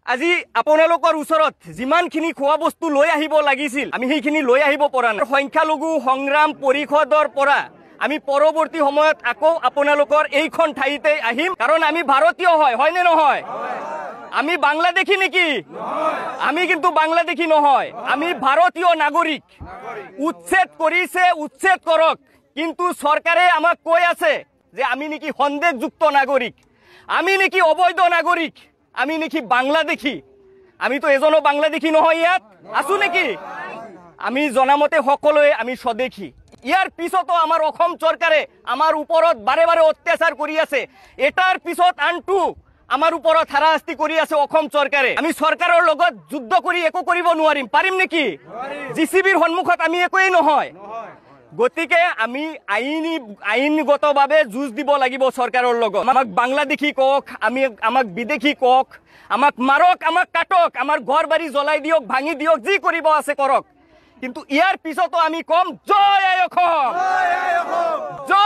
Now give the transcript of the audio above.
আজি আপোনালোকৰ ওচৰত যিমানখিনি খোৱা বস্তু লৈ আহিব লাগিছিল আমি সেইখিনি লৈ আহিব পৰা নাই। সংখ্যালঘু সংগ্ৰাম পৰিষদৰ পৰা আমি পৰৱৰ্তী সময়ত আকৌ আপোনালোকৰ এইখন ঠাইতে আহিম, কাৰণ আমি ভাৰতীয় হয় নে নহয়? আমি বাংলাদেশী নেকি? আমি কিন্তু বাংলাদেশী নহয়, আমি ভাৰতীয় নাগৰিক। উচ্ছেদ কৰিছে, উচ্ছেদ কৰক, কিন্তু চৰকাৰে আমাক কৈ আছে যে আমি নেকি সন্দেহযুক্ত নাগৰিক, আমি নেকি অবৈধ নাগৰিক, আমি নেকি বাংলাদেশী। আমিতো এজনো বাংলাদেশী নহয়, ইয়াত আছো নেকি? আমি জনামতে সকলোৱে আমি স্বদেশী। ইয়াৰ পিছতো আমাৰ অসম চৰকাৰে আমাৰ ওপৰত বাৰে বাৰে অত্যাচাৰ কৰি আছে, এটাৰ পিছত আনটো আমাৰ ওপৰত হাৰাশাস্তি কৰি আছে অসম চৰকাৰে। আমি চৰকাৰৰ লগত যুদ্ধ কৰি একো কৰিব নোৱাৰিম, পাৰিম নেকি? জিচিবিৰ সন্মুখত আমি একোৱেই নহয়। গতিকে আমি আইনগতভাৱে যুঁজ দিব লাগিব চৰকাৰৰ লগত। আমাক বাংলাদেশী কওক, আমাক বিদেশী কওক, আমাক মাৰক, আমাক কাটক, আমাৰ ঘৰ বাৰী জ্বলাই দিয়ক, ভাঙি দিয়ক, যি কৰিব আছে কৰক, কিন্তু ইয়াৰ পিছতো আমি কম জয় আই অসম, জয়